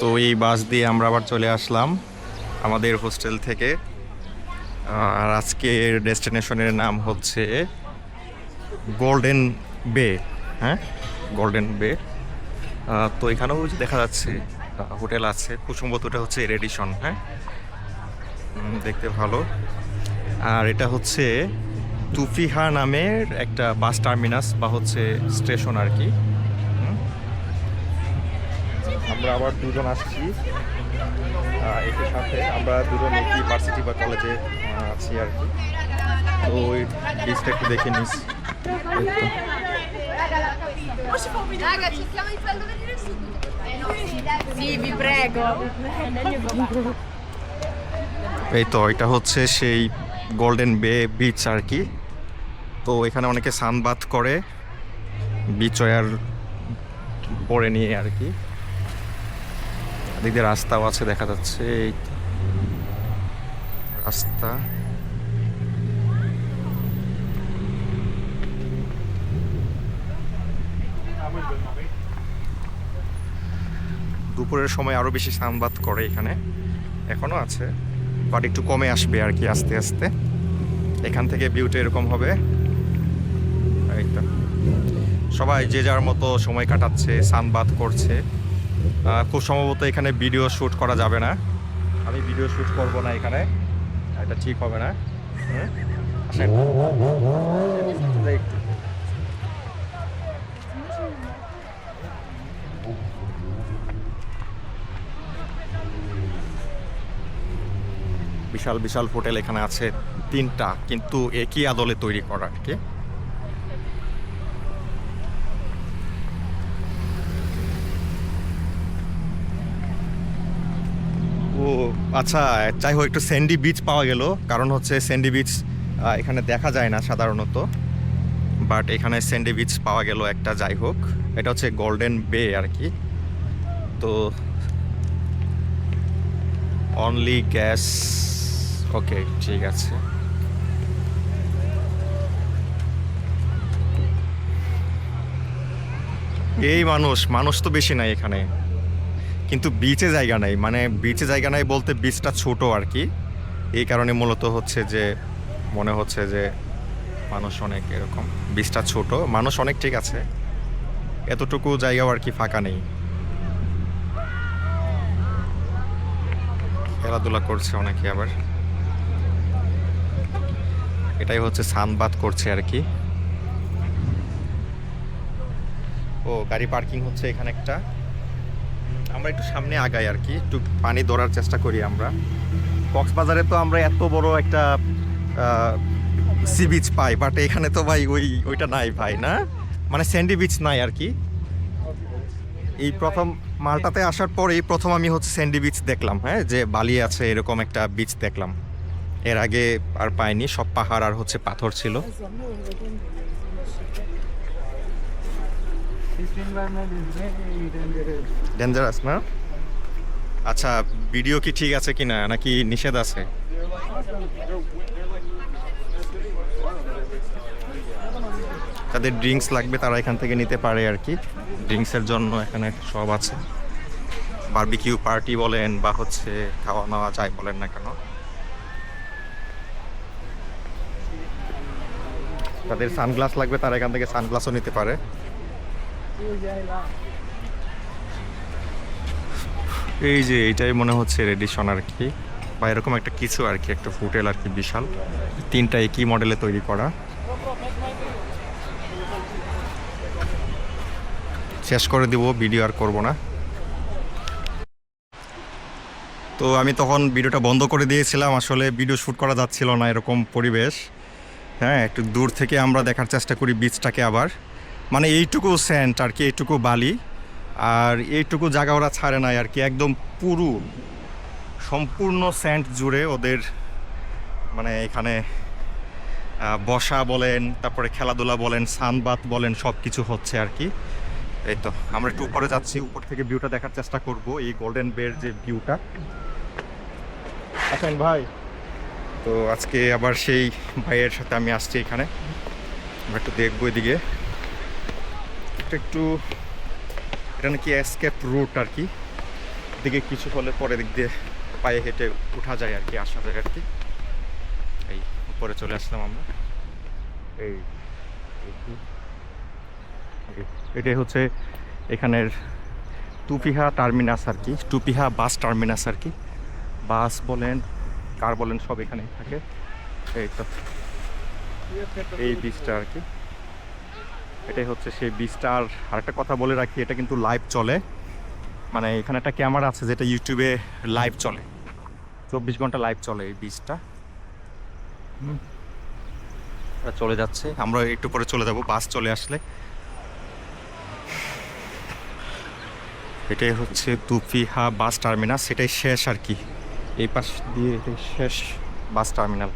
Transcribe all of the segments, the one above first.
তো এই বাস দিয়ে আমরা আবার চলে আসলাম আমাদের হোস্টেল থেকে। আর আজকের ডেস্টিনেশনের নাম হচ্ছে গোল্ডেন বে। হ্যাঁ, গোল্ডেন বে। তো এখানেও দেখা যাচ্ছে হোটেল আছে, খুব সম্ভবত এটা হচ্ছে রেডিসন। হ্যাঁ, দেখতে ভালো। আর এটা হচ্ছে তুফিহা নামের একটা বাস টার্মিনাস বা হচ্ছে স্টেশন আর কি। আমরা আবার দুজন আসছি, একই সাথে আমরা দুজন একই ভার্সিটি বা কলেজে আছি আর কি। তো ওই বিচটা একটু দেখে নিস। Raga, cerchiamo di farlo vedere subito. Sì, vi prego. এই তো এটা হচ্ছে সেই গোল্ডেন বে বিচ আর কি। তো এখানে অনেকে সানবাথ করে বিচ ওয়্যার পরে নিয়ে আর কি। এদিকে রাস্তাও আছে দেখা যাচ্ছে, এই রাস্তা। দুপুরের সময় আরো বেশি সানবাথ করে এখানে, এখনো আছে বাট একটু কমে আসবে আর কি আস্তে আস্তে। এখান থেকে ভিউটা এরকম হবে। এই তো সবাই যে যার মতো সময় কাটাচ্ছে, সানবাথ করছে। খুব সম্ভবত এখানে ভিডিও শ্যুট করা যাবে না, আমি ভিডিও শ্যুট করব না এখানে, এটা ঠিক হবে না। আসেন একটু। বিশাল বিশাল হোটেল এখানে আছে, তিনটা, কিন্তু একই আদলে তৈরি করা আর কি। ও আচ্ছা, যাই হোক, একটু স্যান্ডি বিচ পাওয়া গেল। কারণ হচ্ছে স্যান্ডি বিচ এখানে দেখা যায় না সাধারণত, বাট এখানে স্যান্ডি বিচ পাওয়া গেল একটা। যাই হোক, এটা হচ্ছে গোল্ডেন বে আর কি। তো অনলি গ্যাস, ওকে ঠিক আছে। এই মানুষ তো বেশি নাই এখানে, কিন্তু বিচে জায়গা নাই। মানে বিচে জায়গা নাই বলতে বিচটা ছোট আর কি। এই কারণে মূলত হচ্ছে যে মনে হচ্ছে যে মানুষ অনেক এরকম। বিচটা ছোট, মানুষ অনেক ঠিক আছে, এতটুকু জায়গাও আর কি ফাঁকা নেই। খেলাধুলা করছে অনেকে, আবার এটাই হচ্ছে সানবাথ করছে আর কি। ও গাড়ি পার্কিং হচ্ছে এখানে একটা। আমরা একটু সামনে আগাই আর কি, একটু পানি ধরার চেষ্টা করি আমরা। কক্সবাজারে তো আমরা এত বড় একটা সি বিচ পাই, বাট এখানে তো ভাই ওইটা নাই ভাই, না মানে স্যান্ডি বিচ নাই আর কি। এই প্রথম মালটাতে আসার পর এই প্রথম আমি হচ্ছে স্যান্ডি বিচ দেখলাম। হ্যাঁ, যে বালি আছে এরকম একটা বিচ দেখলাম, এর আগে আর পাইনি। সব পাহাড় আর হচ্ছে পাথর ছিল। ডেঞ্জারাস না? আচ্ছা, ভিডিও কি ঠিক আছে কিনা, নাকি নিষেধ আছে? তাদের ড্রিঙ্কস লাগবে তারা এখান থেকে নিতে পারে আর কি। ড্রিঙ্কসের জন্য এখানে সব আছে, বারবিকিউ পার্টি বলেন বা হচ্ছে খাওয়া নাওয়া যাই বলেন না কেন। তাদের সানগ্লাস লাগবে, তারা এখান থেকে সানগ্লাসও নিতে পারে। এই যে এইটাই মনে হচ্ছে রেডিসন আর কি, বা এরকম একটা কিছু আর কি, একটা হোটেল আর কি, বিশাল। তিনটা একই মডেলে তৈরি করা। শেষ করে দিব, ভিডিও আর করব না। তো আমি তখন ভিডিওটা বন্ধ করে দিয়েছিলাম, আসলে ভিডিও শ্যুট করা যাচ্ছিল না এরকম পরিবেশ। হ্যাঁ, একটু দূর থেকে আমরা দেখার চেষ্টা করি বিচটাকে। আবার মানে এইটুকু স্যান্ড আর কি, এইটুকু বালি, আর এইটুকু জায়গা ওরা ছাড়ে নাই আর কি। একদম পুরো সম্পূর্ণ স্যান্ড জুড়ে ওদের মানে এখানে বসা বলেন, তারপরে খেলাধুলা বলেন, সানবাথ বলেন, সব কিছু হচ্ছে আর কি। এই তো আমরা একটু উপরে যাচ্ছি, উপর থেকে ভিউটা দেখার চেষ্টা করব, এই গোল্ডেন বের যে ভিউটা। আছেন ভাই? তো আজকে আবার সেই ভাইয়ের সাথে আমি আসছি এখানে, আমরা একটু দেখবো এদিকে। একটু এটা নাকি এসকেপ রুট আর কি, দিকে কিছু হলে পরের দিক দিয়ে পায়ে হেঁটে উঠা যায় আর কি, আসা যায় আর কি। এই উপরে চলে আসলাম আমরা। এই এটাই হচ্ছে এখানের টুপিহা টার্মিনাস আর কি, টুপিহা বাস টার্মিনাস আর কি। বাস বলেন, কার বলেন, সব এখানেই থাকে। এই তো এই বীজটা আর কি, এটাই হচ্ছে সেই বীজটা। আর আরেকটা কথা বলে রাখি, এটা কিন্তু লাইভ চলে, মানে এখানে একটা ক্যামেরা আছে যেটা ইউটিউবে লাইভ চলে, 24 ঘন্টা লাইভ চলে এই বীজটা। চলে যাচ্ছে, আমরা একটু পরে চলে যাব বাস চলে আসলে। এটাই হচ্ছে তুফিহা বাস টার্মিনাস, সেটাই শেষ আর কি, এই পাশ দিয়ে এটাই শেষ বাস টার্মিনাল।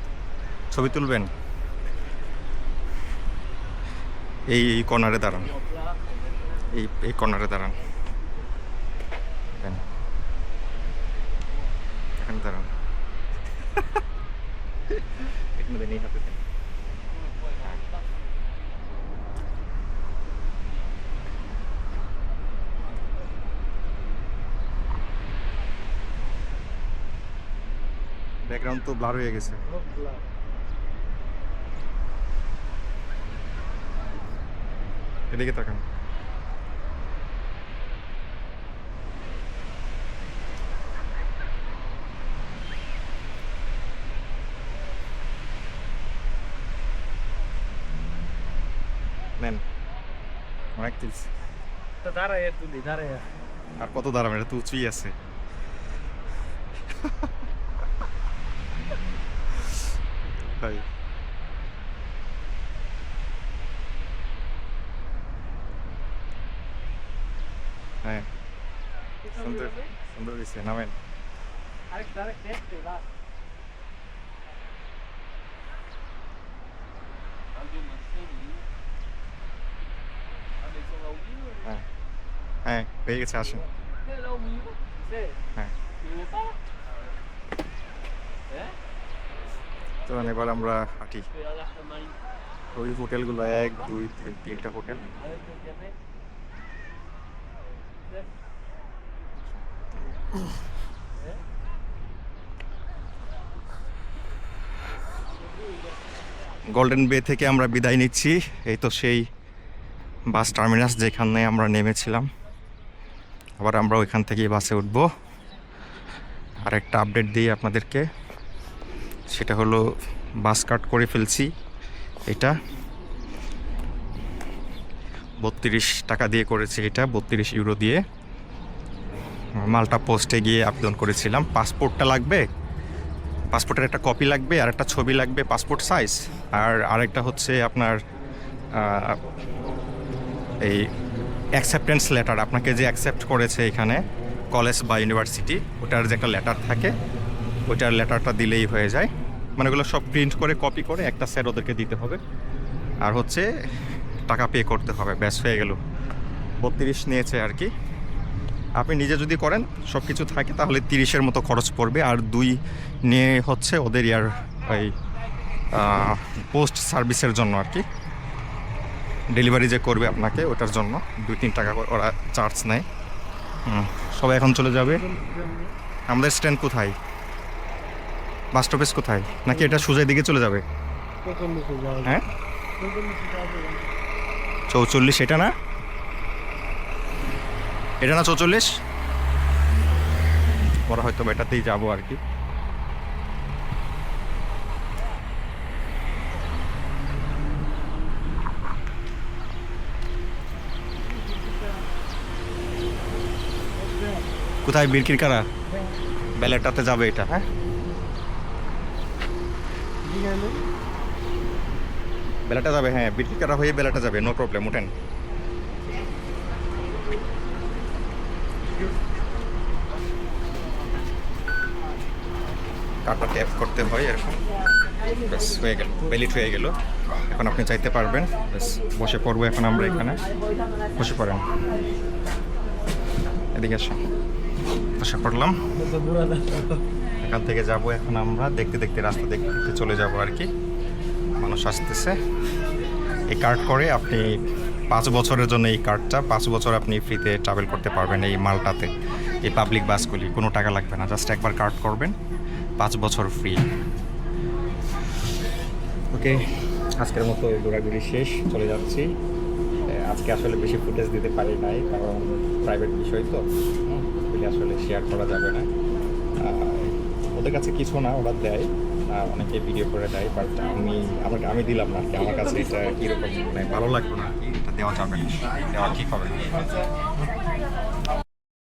ছবি তুলবেন? এই কর্নারে দাঁড়ান, এই কর্নারে দাঁড়ান, এখানে দাঁড়ান, এখানে দেন, এই হাতে দেন। ব্যাকগ্রাউন্ড তো ব্লার হয়ে গেছে। এদিকে তাকান। নেন, অনেক তুলছি। আর কত দাঁড়াবেন, এটা তো উঁচুই আছে। ভাই হ্যাঁ, সুন্দর সুন্দর দিচ্ছে, নামেন। হ্যাঁ হ্যাঁ, পেয়ে গেছে, আসেন। হ্যাঁ, তো এবার আমরা হাঁটি। ওই হোটেলগুলো 1 2 3টা হোটেল। গোল্ডেন বে থেকে আমরা বিদায় নিচ্ছি। এই তো সেই বাস টার্মিনাস যেখানে আমরা নেমেছিলাম। আবার আমরা ওইখান থেকেই বাসে উঠব। আর একটা আপডেট দিই আপনাদেরকে, সেটা হলো বাস কাট করে ফেলছি। এটা 32 টাকা দিয়ে করেছি, এটা 32 ইউরো দিয়ে। মাল্টা পোস্টে গিয়ে আবেদন করেছিলাম। পাসপোর্টটা লাগবে, পাসপোর্টের একটা কপি লাগবে, আর একটা ছবি লাগবে পাসপোর্ট সাইজ, আর আরেকটা হচ্ছে আপনার এই অ্যাকসেপ্টেন্স লেটার, আপনাকে যে অ্যাকসেপ্ট করেছে এখানে কলেজ বা ইউনিভার্সিটি, ওটার যে একটা লেটার থাকে, ওইটার লেটারটা দিলেই হয়ে যায়। মানে ওগুলো সব প্রিন্ট করে কপি করে একটা সেট ওদেরকে দিতে হবে, আর হচ্ছে টাকা পে করতে হবে, ব্যাস হয়ে গেল। 32 নিয়েছে আর কি। আপনি নিজে যদি করেন সব কিছু থাকে তাহলে 30-এর মতো খরচ পড়বে। আর 2 নিয়ে হচ্ছে ওদের ইয়ার ওই পোস্ট সার্ভিসের জন্য আর কি, ডেলিভারি যে করবে আপনাকে ওটার জন্য 2-3 টাকা করে ওরা চার্জ নেয়। সবাই এখন চলে যাবে। আমাদের স্ট্যান্ড কোথায়, বাস স্টপেজ কোথায়, নাকি এটা সোজা দিকে চলে যাবে? হ্যাঁ 44, এটা না, এটা না 44? ওরা হয়তো এটাতেই যাবো আর কি। কোথায়, বীরকিরকারা? বেলেটাতে যাবে এটা। হ্যাঁ, বেলাটা যাবে, হ্যাঁ বীরকিরকারা হয়ে বেলাটা যাবে, নো প্রবলেম, উঠেন। কার্ডটা ট্যাপ করতে হয় এরকম, ব্যাস হয়ে গেল, ভ্যালিড হয়ে গেল। এখন আপনি চাইতে পারবেন। ব্যাস বসে পড়বো এখন আমরা এখানে, বসে পড়েন, এদিকে আসো, বসে পড়লাম। এখান থেকে যাব এখন আমরা, দেখতে দেখতে রাস্তা দেখতে দেখতে চলে যাব আর কি। মানুষ আসতেছে। এই কার্ড করে আপনি 5 বছরের জন্য, এই কার্ডটা 5 বছর আপনি ফ্রিতে ট্রাভেল করতে পারবেন এই মালটাতে। এই পাবলিক বাসগুলি, কোনো টাকা লাগবে না, জাস্ট একবার কার্ড করবেন, 5 বছর ফ্রি। ওকে, আজকের মতো ঘোরাঘুরি শেষ, চলে যাচ্ছি। আজকে আসলে বেশি ফুটেজ দিতে পারি নাই, কারণ প্রাইভেট বিষয় তো, এগুলি আসলে শেয়ার করা যাবে না। ওদের কাছে কিছু না, ওরা দেয়, অনেকে ভিডিও করে দেয়, বাট আমি দিলাম না আর কি। আমার কাছে এটা কীরকম মানে ভালো লাগলো না, এটা দেওয়া যাবে না, দেওয়া ঠিক হবে না।